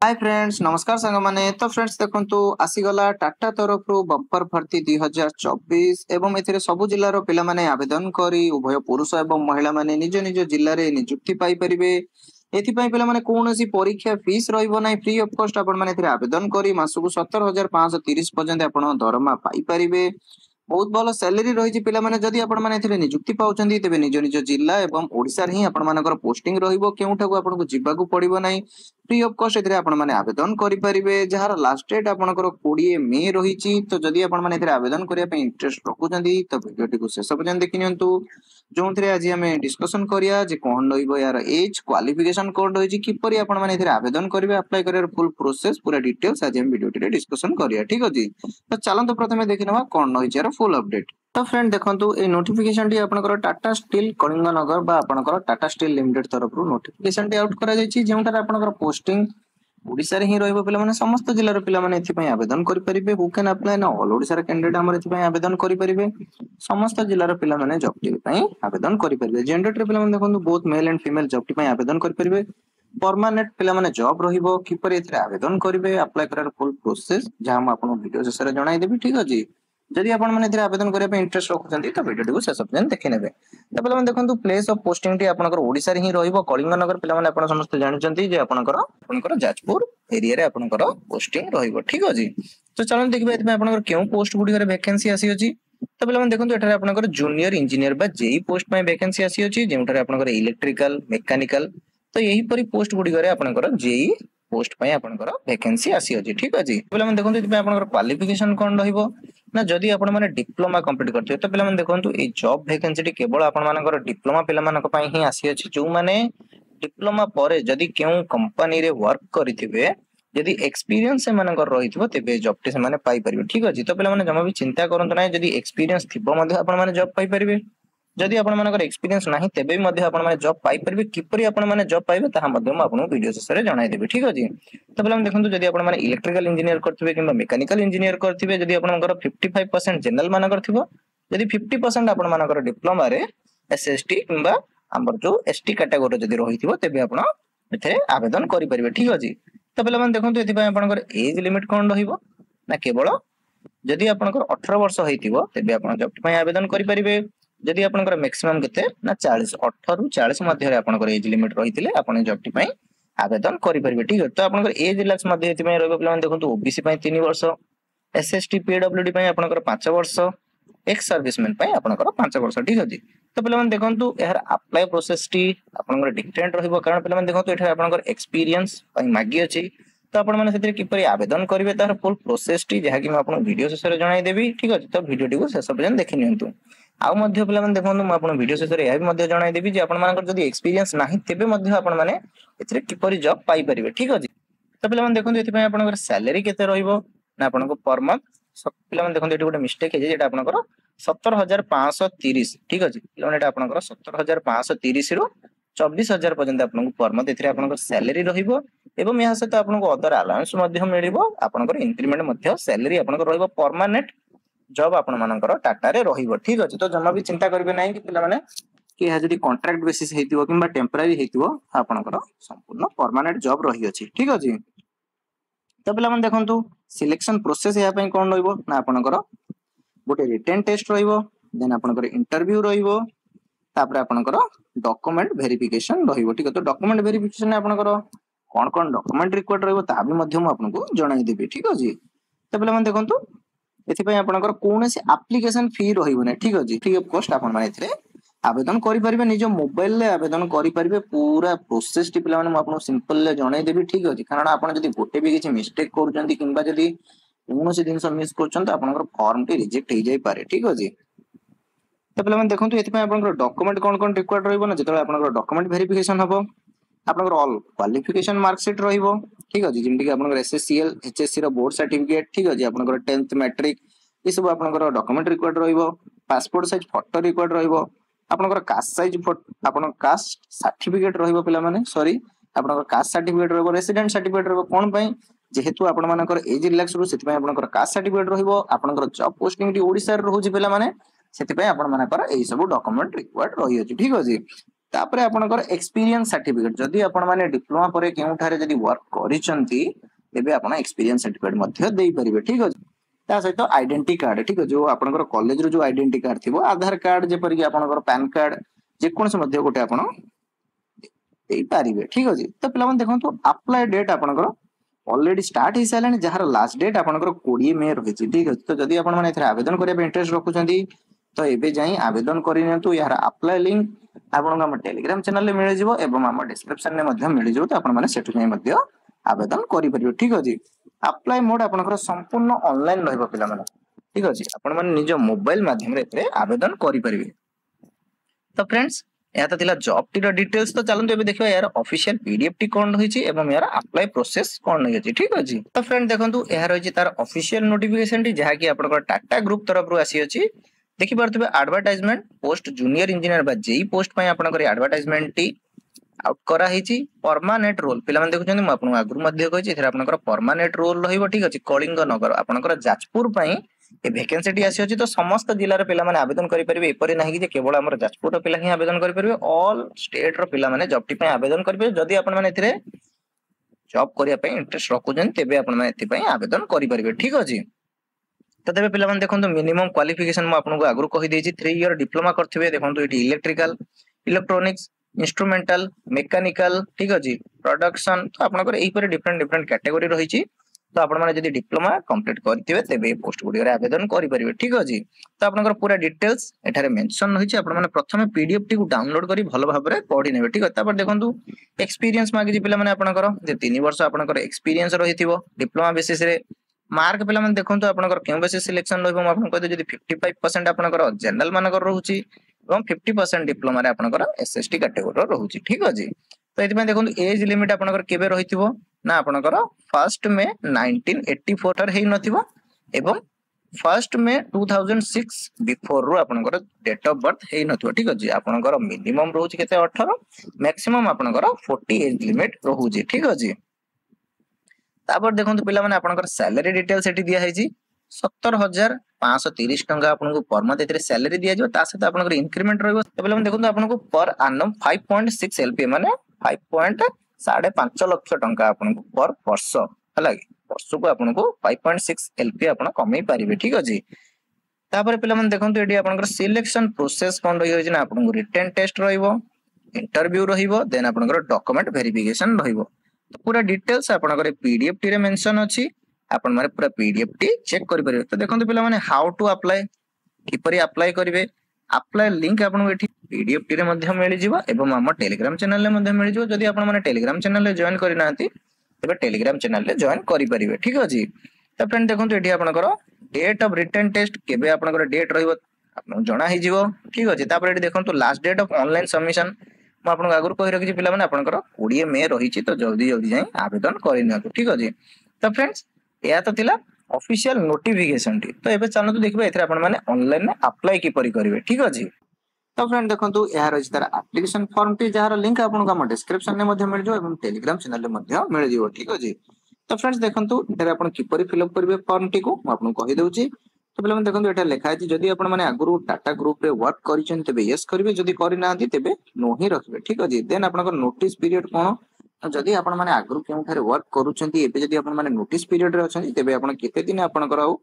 Hi friends नमस्कार संग माने तो फ्रेंड्स देखंतु आसीगला टाटा तरफ रु बंपर भर्ती 2024 एवं एथिरे सबु जिल्ला रो पिला माने आवेदन करी उभय पुरुष एवं महिला माने निज निज जिल्ला रे नियुक्ति पाई परिबे। एथि पई पिला माने कोनोसी परीक्षा फीस रहइबो नै, फ्री ऑफ कॉस्ट आपण माने एथिरे आवेदन करी मासकु 17530 पर्यंत आपण दरमा पाई परिबे। बहुत भल सैलरी रही पिला माने जदि आपण माने एथिरे नियुक्ति पाउचंदी तेबे निज निज जिल्ला एवं ओडिसा रे ही आपण मानकर पोस्टिंग रहिबो, केउठाकू आपनको जिबाकू पड़िबो नै। फ्री ऑफ कॉस्ट एथिरे आपण माने आवेदन करि परिबे, जहार लास्ट डेट आपनकर 20 मई रहिछि। तो जदि आपण माने एथिरे आवेदन करिया पे इंटरेस्ट रखुचंदी तो वीडियो को शेष पर्यंत देखि नियंतु, जोंथिरे आज हमें डिस्कशन करिया जे कोन रहिबो यार एज क्वालिफिकेशन कोन रहिछि, किपरि आपण माने एथिरे आवेदन करिवे, अप्लाई करियर फुल प्रोसेस पूरा डिटेल्स आज हम वीडियो रे डिस्कशन करिया। ठीक अछि, तो चलंतु प्रथमे देखिनवा कोन रहिछि यार फुल अपडेट। तो फ्रेंड देखंतु ए नोटिफिकेशन टी आपनकर टाटा स्टील कलिंगनगर बा आपनकर टाटा स्टील लिमिटेड तरफ रु नोटिफिकेशन टी आउट करा जायछि, जेउटार आपनकर पोस्टिंग ओडिसा रे ही रहइबो। पिला माने समस्त जिल्ला रो पिला माने एथि पय आवेदन करि परिबे। हु कैन अप्लाई ना ऑल ओडिसा रे कैंडिडेट हमर एथि पय आवेदन करि परिबे। समस्त जिल्ला रो पिला माने जॉब टी पय आवेदन करि परिबे। जेंडर रे पिला माने देखंतु both male and female job T पय आवेदन करि परिबे। परमानेंट पिला माने जॉब रहिबो, किपरि एथि आवेदन करिवे, अप्लाई करार फुल प्रोसेस जा हम आपन वीडियो शेष रे जणाई देबी। ठीक अछि, जदि आपण माने एथिरे आवेदन करिया पे इंटरेस्ट रखुचंदी तो वीडियो को शेष पर्यंत देखि नेबे। तो पिला माने देखंतु प्लेस ऑफ पोस्टिंग टी आपनकर ओडिसा रे ही रहिबो। कलिंगनगर पिला माने आपण समस्त जानिचंती जे आपनकर जाजपुर एरिया रे आपनकर पोस्टिंग रहिबो। ठीक अछि, तो चलन देखबे एथि आपनकर केउ पोस्ट गुडी रे वैकेंसी आसी अछि। तो पिला माने देखंतु एठारे आपनकर जूनियर इंजीनियर बा जेई पोस्ट पय वैकेंसी आसी अछि, जेउठारे आपनकर इलेक्ट्रिकल मैकेनिकल तो यही परि पोस्ट गुडी रे आपनकर जेई पोस्ट पय आपनकर वैकेंसी आसी अछि। ठीक अछि, पिला माने देखंतु एथि आपनकर क्वालिफिकेशन कोन रहिबो ना, जदि आपण माने डिप्लोमा कंप्लीट करथिबे तो पिला माने देखंतु ए जॉब वैकेंसी टी केवल आपण मानकर डिप्लोमा पिला मानक पय ही आसी अछि। जो माने डिप्लोमा परे जदि केउ कंपनी रे वर्क करिथिबे, यदि एक्सपीरियंस से मानकर रहिथिबो तेबे जॉब टी से माने पाई परिबे। ठीक अछि, तो पिला माने जमा भी चिंता करंत नै, जदि एक्सपीरियंस थिबो मध्ये आपण माने जॉब पाई परिबे। जदि आपण मानकर एक्सपीरियंस नाही तेबे भी मध्ये आपण माने जॉब पाई परिबे। किपरि आपण माने जॉब पाइबे ताहा मध्ये म आपन वीडियो शेष रे जणाई देबे। ठीक अछि, तो पिला माने देखंतु जदि आपण माने इलेक्ट्रिकल इंजीनियर करथिबे किबा मैकेनिकल इंजीनियर करथिबे, जदि आपनकर 55% जनरल मानकर थिबो, जदि 50% आपण मानकर डिप्लोमा रे एसएसटी किबा हमर जो एसटी कैटेगरी जदि रहिथिबो तेबे आपण एथे आवेदन करि परिबे। ठीक अछि, तो पिला माने देखंतु एथि पय आपनकर एज लिमिट कोन रहिबो ना, केवल जदि आपनकर 18 वर्ष होइथिबो तेबे आपण जॉब पय आवेदन करि परिबे। जदि आपनकर मैक्सिमम केते ना 40 18 रु 40 मध्ये रे आपनकर एज लिमिट रहिथिले आपण जॉब टी पय आवेदन करि परिबे। ठीक अछि, तो आपनकर एज रिलैक्स मध्ये एथि पय रहबो। पिला माने देखंतु ओबीसी पय 3 वर्ष, एसएसटी पीडब्ल्यूडी पय आपनकर 5 वर्ष, एक्स सर्विसमैन पय आपनकर 5 वर्ष। ठीक अछि, तो पिला माने देखंतु एहर अप्लाई प्रोसेस टी आपनकर डिफरेंट रहिबो, कारण पिला माने देखंतु एठा आपनकर एक्सपीरियंस पय मागी अछि। तो आपण माने सेतिर किपरि आवेदन करिवे तार फुल प्रोसेस टी जहा कि म आपन वीडियो शेष रे जणाई देबी। ठीक अछि, तो वीडियो टी को शेष पर्यंत देखि नियंतु। आ मध्य पिला माने देखंतु म आपन वीडियो शेष रे एहा भी मध्य जणाई देबी जे आपण मानकर जदि एक्सपीरियंस नाही तेबे मध्य आपण माने एथिरे किपरि जॉब पाई परिबे। ठीक अछि, तो पिला माने देखंतु एथि पय आपनकर सैलरी केते रहिबो ना, आपनको पर मंथ पिला माने देखंतु एठी गोटे मिस्टेक हे जे जेटा आपनकर 17530। ठीक अछि, पिला माने एटा आपनकर 17530 रु 24000 पर्यंत आपनको पर मंथ एथिरे आपनकर सैलरी रहिबो। एवं यहाँ से तो आपनको अदर अलाउंस मध्य मिलिबो, आपनकर इंक्रीमेंट मध्य सैलरी आपनकर रहिबो। परमानेंट जॉब आपण मानकर टाटा रे रहिबो। ठीक अछि, तो जमा भी चिंता करबे नै कि पिला माने कि यह जदि कॉन्ट्रैक्ट बेसिस हेतिबो किबा टेम्पररी हेतिबो, आपनकर संपूर्ण परमानेंट जॉब रहि अछि। ठीक अछि, तो पिला माने देखंतु सिलेक्शन प्रोसेस या पय कोन रहिबो ना, आपनकर गोटे रिटन टेस्ट रहिबो, देन आपनकर इंटरव्यू रहिबो, तापर आपनकर डॉक्यूमेंट वेरिफिकेशन रहिबो। ठीक अछि, तो डॉक्यूमेंट वेरिफिकेशन आपनकर कोन कोन डॉक्यूमेंट रिक्वायर्ड रहिबो ता भी मध्य म आपनको जणाई देबी। ठीक अछि, तो पिला माने देखंतु एथि पय आपनकर कोनोसी एप्लीकेशन फी रहिबो नै। ठीक अछि, फ्री ऑफ कॉस्ट आपण माने एथिरे आवेदन करि परिबे, निज मोबाइल ले आवेदन करि परिबे। पूरा प्रोसेस टी पिला माने म आपन सिंपल ले जणाई देबी। ठीक अछि, कारण आपण जदि गोटे भी किछि मिस्टेक करूचंती किबा जदि कोनोसी जिंस मिस करचंत आपनकर फॉर्म टी रिजेक्ट हे जाय पारे। ठीक अछि, तो पिला माने देखंतु एथि पय आपनकर डॉक्यूमेंट कोन कोन रिक्वायर्ड रहिबो ना, जेतले आपनकर डॉक्यूमेंट वेरिफिकेशन हबो, आपनकर ऑल क्वालिफिकेशन मार्कशीट रहिबो। ठीक अछि, जेमति कि आपनकर एसएससीएल एचएससी रो बोर्ड सर्टिफिकेट। ठीक अछि, आपनकर 10th मैट्रिक ई सब आपनकर डॉक्यूमेंट रिक्वायर्ड रहिबो। पासपोर्ट साइज फोटो रिक्वायर्ड रहिबो, आपनकर कास्ट साइज फोटो, आपन कास्ट सर्टिफिकेट रहिबो। पिला माने सॉरी आपनकर कास्ट सर्टिफिकेट रहिबो, रेसिडेंट सर्टिफिकेट रहिबो। कोन पय जेहेतु आपण मानकर एज रिलैक्स रु सेति पय आपनकर कास्ट सर्टिफिकेट रहिबो। आपनकर जॉब पोस्टिंग टी ओडिसा रे रहउची पिला माने सेति पय आपण मानकर एई सब डॉक्यूमेंट रिक्वायर्ड रहि अछि। ठीक अछि, तापर आपनकर एक्सपीरियंस सर्टिफिकेट जदि आपण माने डिप्लोमा परे केउठारे जदि वर्क करिसंती तेबे आपण एक्सपीरियंस सर्टिफिकेट मध्ये देई परिबे ठीक अछि ता सहित आइडेंटिटी कार्ड ठीक अछि जो आपनकर कॉलेज रो जो आइडेंटिटी कार्ड थिबो आधार कार्ड जे परिके आपनकर पैन कार्ड जे कोन से मध्ये गोटे आपण देई परिबे ठीक अछि त पिला मन देखंतु अप्लाई डेट आपनकर ऑलरेडी स्टार्ट हो सारे जार लास्ट डेट आपंकर 20 मे रही ठीक अच्छे तो जदि आप आवेदन करने इंटरेस्ट रखुंट तो ये जाए आवेदन करनी यार अप्लाई लिंक आपको टेलीग्राम चैनल मिल जाव डिस्क्रिप्शन में मिल जाव तो आपने आवेदन करें ठीक अच्छे अप्लाई मोड आपंकर संपूर्ण ऑनलाइन रहा ठीक अच्छे आपण निज मोबाइल माध्यम आवेदन करें तो फ्रेंड्स यह तो जॉब टी डिटेल्स तो चलते ए देखा यार ऑफिशियल पीडीएफ टी कौन रही और यार अप्लाई प्रोसेस कौन रही ठीक अच्छे तो फ्रेंड देखो यह रही तार ऑफिशियल नोटिफिकेशन टी जहाँकि आप टाटा ग्रुप तरफ आसी अच्छी देखिपे एडवर्टाइजमेंट पोस्ट जूनियर इंजीनियर बा जेई पोस्ट पे आपंकर एडवर्टाइजमेंट टी आउट कराई परमानेंट रोल पे देखुं मुझे आगुरी कही परमानेंट रोल रही ठीक अच्छे कलिंग नगर आपंकर जाजपुर ए वैकेंसी टी आसी तो समस्त जिलार पे आवेदन करेंगे एपरी ना कि केवल आम जाजपुर पिला ही आवेदन करेंगे ऑल स्टेट पे जॉब टी आवेदन करेंगे जदि आपने जॉब करने इंटरेस्ट रखुन तेज आपने आवेदन करेंगे ठीक अच्छे तो तेज पे देखो मिनिमम क्वालिफिकेशन मुझे आगुरी कहीदे 3 ईयर डिप्लोमा करेंगे देखो ये इलेक्ट्रिकल इलेक्ट्रोनिक्स इंस्ट्रूमेंटल मेकानिकल ठीक अच्छे प्रोडक्शन तो आपंकर यहीपर डिफरेंट डिफरेंट कैटेगोरी रही तो आपड़ी डिप्लोमा कंप्लीट करेंगे तेज पोस्ट गुड़िक आवेदन करेंगे ठीक अच्छे तो आपंकर पूरा डिटेल्स एठारे मेंशन रही है प्रथम पीडीएफ टी डाउनलोड कर भल भाव में पढ़ी ने ठीक है देखो एक्सपीरियंस मांगी पे आपंकर 3 वर्ष आपंकर एक्सपीरियंस रही डिप्लोमा बेसिस मार्क पे देखो आपंकर क्यों बेसिस सिलेक्शन रही कहते 55% आपंकर जनरल मानकर रोचे 50% डिप्लोमा आपंकर एसएसटी कैटेगोरी रोचे ठीक अच्छे तो ये देखो एज लिमिट आपंकर केबे रही ना आपंकर 1 मे 1984 है नथिबो एवं 1 मे 2006 बिफोर रो आपनकर डेट ऑफ बर्थ है नथिबो ठीक अछि आपनकर मिनिमम रहउछि केते 18 मैक्सिमम आपनकर 40 एज लिमिट रहउछि ठीक अछि तापर देखंतु पिला माने आपनकर सैलरी डिटेल्स एठी दिया हैछि 17,530 टंका आपनको पर मंथ एतरे सैलरी दिया जो ता सहित आपनकर इंक्रीमेंट रहइबो तो पिला माने देखंतु आपनको पर एनम 5.6 एलपीए माने 5.5 लाख टंका आपनको पर वर्ष हला वर्ष को आपनको 5.6 एलपीए आपण कमई पारिबे ठीक अछि तापर पिला माने देखंतु एडी आपनकर सिलेक्शन प्रोसेस कोन रही होछि ना आपनको रिटन टेस्ट रहइबो इंटरव्यू रहइबो देन आपनकर डॉक्यूमेंट वेरिफिकेशन रहइबो तो पूरा डिटेल्स आपनकर पीडीएफ टी रे मेंशन अछि आपण माने पूरा पीडीएफ टी चेक करि परिबे तो देखंतु पिला माने हाउ टू अप्लाई किपरि अप्लाई करिवे अप्लाई लिंक आपनको एठी पीडीएफ टी रे मध्ये मिलि जिवो एवं हम टेलीग्राम चैनल रे मध्ये मिलि जिवो जदि आपण माने टेलीग्राम चैनल रे जॉइन करि नांती तबे टेलीग्राम चैनल रे जॉइन करि परिबे ठीक अछि तो फ्रेंड देखंतु एठी आपनकर डेट ऑफ रिटन टेस्ट केबे आपनकर डेट रहइबो आपन जणा हि जिवो ठीक अछि तापर एठी देखंतु last date of online submission म आपन आगुर कहि रखि पिला माने आपनकर 20 मे रहिछि तो जल्दी जल्दी जाई आवेदन करि नियतु ठीक अछि तो फ्रेंड्स या तो थिला ऑफिशियल नोटिफिकेशन टी तो एबे चलनु देखबे एथरे आपन माने ऑनलाइन में अप्लाई की परि करिवे ठीक अछि तो फ्रेंड देखंतु यार अछि तार एप्लीकेशन फॉर्म टी जहार लिंक आपन हम डिस्क्रिप्शन में मध्ये मिल जो एवं टेलीग्राम चैनल में मध्ये मिल जिवो ठीक अछि तो फ्रेंड्स देखंतु एथरे आपन की परि फिल अप करिवे फॉर्म टी को आपन कहि दउची तो पहले देखंतु एटा लिखा अछि जदि आपन माने आगुरु टाटा ग्रुप रे वर्क करिछन तबे यस करिवे जदि करि नांती तबे नो ही रखिवे ठीक अछि देन आपन नोटिस पीरियड कोन जदि आपण माने आगुरु केउठारे वर्क करूछंती एबे जदि आपण माने नोटिस पीरियड रे अछंती तेबे आपण केते दिन आपनकर आउ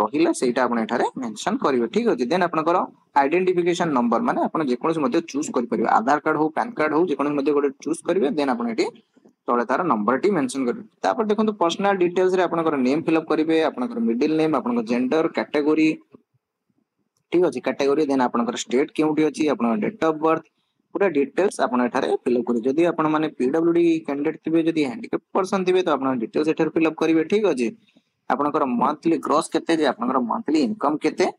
रहिला सेटा आपण एठारे मेंशन करिवे ठीक अछि देन आपनकर आइडेंटिफिकेशन नंबर माने आपण जे कोनस मध्ये चूज करि परिबे आधार कार्ड हो पैन कार्ड हो जे कोनस मध्ये गोटे चूज करिवे देन आपण एठी तळे तार नंबर टी मेंशन करिवे तापर देखंतु पर्सनल डिटेल्स रे आपनकर नेम फिल अप करिवे आपनकर मिडिल नेम आपनकर जेंडर कैटेगरी ठीक अछि कैटेगरी देन आपनकर स्टेट केउठी अछि आपनकर डेट ऑफ बर्थ पूरा डिटेल्स आपण एठारे फिल अप करिवे जदि आपण माने पीडब्ल्यूडी कैंडिडेट थिबे जदि हैंडिकैप पर्सन थिबे तो आपण डिटेल्स एठारे फिल अप करिवे ठीक अछि आपनकर मंथली ग्रॉस केते जे आपनकर मंथली इनकम केते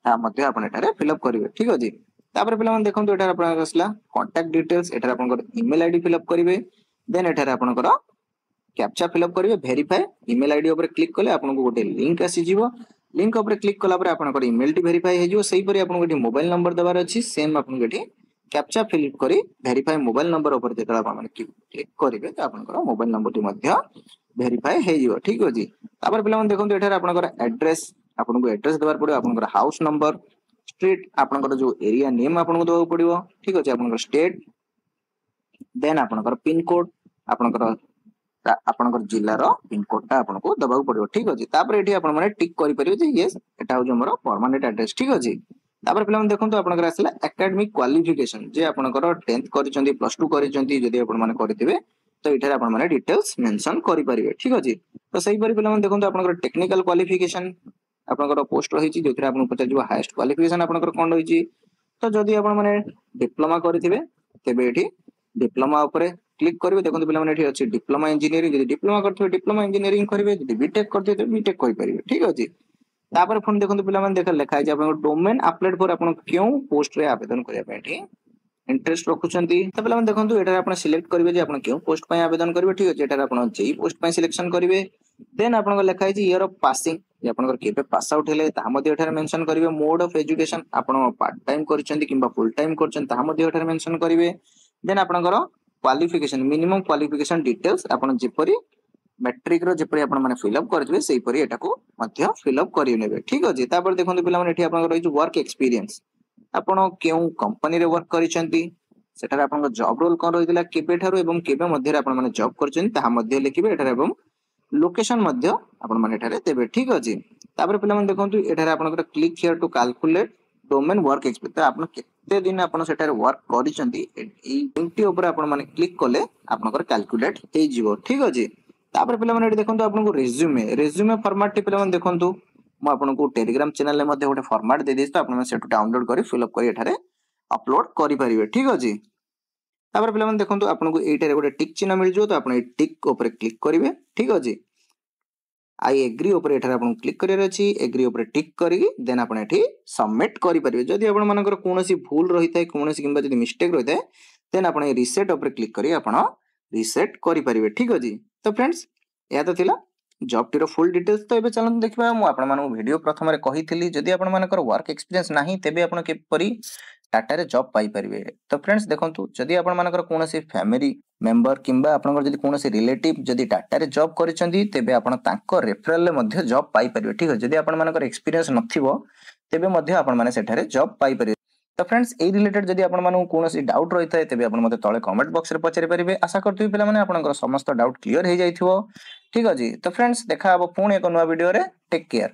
ता मध्ये आपण एठारे फिल अप करिवे ठीक अछि तापर पिला मन देखंतु एठारे आपनकर असला कांटेक्ट डिटेल्स एठारे आपनकर ईमेल आईडी फिल अप करिवे देन एठारे आपनकर कैप्चा फिल अप करिवे वेरीफाई ईमेल आईडी ऊपर क्लिक करले आपनको गोटे लिंक आसी जिवो लिंक ऊपर क्लिक कला पर आपनकर ईमेल टी वेरीफाई हे जिवो सेही परि आपनको एठी मोबाइल नंबर दबार अछि सेम आपनको एठी कैप्चा फिल करी वेरीफाई मोबाइल नंबर ऊपर जेतला आपण क्लिक करिवे त आपनकर मोबाइल नंबर टी मध्ये वेरीफाई हे जिवो ठीक अछि तापर पिला मन देखंतु एठारे आपनकर एड्रेस आपनको एड्रेस दबार पड़ो आपनकर हाउस नंबर स्ट्रीट आपनकर जो एरिया नेम आपनको दबार पड़िवो ठीक अछि आपनकर स्टेट देन आपनकर पिन कोड आपनकर आपनकर जिल्लार पिन कोडटा आपनको दबाउ पड़ियो ठीक अछि तापर एठी आपन माने टिक करि परियो जे यस एटा हो हमर परमानेंट एड्रेस ठीक अछि तापर पिला मन देखंतु आपनकर आसला एकेडमिक क्वालिफिकेशन जे आपनकर 10th करिसंती प्लस 2 करिसंती जदि आपन माने करथिबे तो एठारे आपन माने डिटेल्स मेंशन करि परिबे ठीक अछि तो सही परि पिला मन देखंतु आपनकर टेक्निकल क्वालिफिकेशन आपनकर पोस्ट रहिछि जेथरे आपन पचा जो हाईएस्ट क्वालिफिकेशन आपनकर कोन रहिछि तो जदि आपन माने डिप्लोमा करथिबे तेबे एठी डिप्लोमा ऊपर क्लिक करिवे देखंतु पिला माने एठी अछि डिप्लोमा इंजीनियरिंग जदि डिप्लोमा करथिबे डिप्लोमा इंजीनियरिंग करिवे जदि बीटेक करथिबे तो बीटेक करि परिबे ठीक अछि तापर फोन देखंतु पिला माने देख लेखा है आपन डोमेन अपलोड पर आपन क्यों पोस्ट रे आवेदन करिया पे एठी इंटरेस्ट रखुचंती तो पिला माने देखंतु एटा आपन सिलेक्ट करिवे जे आपन क्यों पोस्ट पय आवेदन करिवे ठीक अछि एटा आपन जेई पोस्ट पय सिलेक्शन करिवे देन आपन लेखा है ईयर ऑफ पासिंग जे आपन केबे पास आउट हेले ता मध्ये एठारे मेंशन करिवे मोड ऑफ एजुकेशन आपन पार्ट टाइम करचंती किबा फुल टाइम करचंती ता मध्ये एठारे मेंशन करिवे देन आपन क्वालिफिकेशन मिनिमम क्वालिफिकेशन डिटेल्स आपन जेपरी मैट्रिक रो जेपरी आपन माने फिल अप करथिबे सेही परी एटाको मध्य फिल अप करि नेबे ठीक अछि तापर देखंतु पिला माने एठी आपन रहिछु वर्क एक्सपीरियंस आपन केउ कंपनी रे वर्क करिसंती सेठारे आपन जॉब रोल कोन रहितला केबे ठारो एवं केबे मध्य रे आपन माने जॉब करचंती ता मध्य लिखिबे एठारे एवं लोकेशन मध्य आपन माने एठारे देबे ठीक अछि तापर पिला माने देखंतु एठारे आपन click here to calculate domain work experience आपन केते दिन आपन सेठारे वर्क करिसंती एई ड्यूटी ऊपर आपन माने क्लिक कले आपन कैलकुलेट हे जिवो ठीक अछि तापर पिला माने एठी देखंतु आपन रेज्यूमे फॉर्मेट टी पिला माने देखंतु म आपन टेलीग्राम चैनल ले मध्ये गोटे फॉर्मेट दे देस तो आपन सेटु डाउनलोड करी फिल अप करी एठारे अपलोड करि परिबे ठीक अछि तापर पिला माने देखंतु आपन एटारे गोटे टिक चिन्ह मिल जो तो आपन ए टिक ऊपर क्लिक करिवे ठीक अछि आई एग्री ऊपर एठारे आपन क्लिक करियर अछि एग्री ऊपर टिक करी देन आपन एठी सबमिट करि परिबे जदि आपन मानकर कोनोसी भूल रहितै कोनोसी किबा जदि मिस्टेक रहितै देन आपन रीसेट ऊपर क्लिक करी आपन रीसेट करि परिबे ठीक अछि तो फ्रेंड्स या तो थिला जॉब टीरो फुल डिटेल्स तो एबे चलन देखबा मु आपन मानको वीडियो प्रथम रे कहितली जदि आपन मानकर वर्क एक्सपीरियंस नाही तेबे आपन के परी टाटा रे जॉब पाई परिबे तो फ्रेंड्स देखंतु जदि आपन मानकर कोनोसी फैमिली मेंबर किंबा आपन जदि कोनोसी रिलेटिव जदि टाटा रे जॉब करिसंती तेबे आपन तांको रेफरल ले मध्ये जॉब पाई परिबे ठीक है जदि आपन मानकर एक्सपीरियंस नथिबो तेबे मध्ये आपन माने सेठारे जॉब पाई परिबे तो फ्रेंड्स ए रिलेटेड जदि आपन मानको कोनोसी डाउट रहितै तेबे आपन मते तळे कमेंट बॉक्स रे पचारि परिबे आशा करथि पिला माने आपनकर समस्त डाउट क्लियर हे जाइथिबो ठीक अछि तो फ्रेंड्स देखा अब पुणी एक नवा वीडियो रे टेक केयर।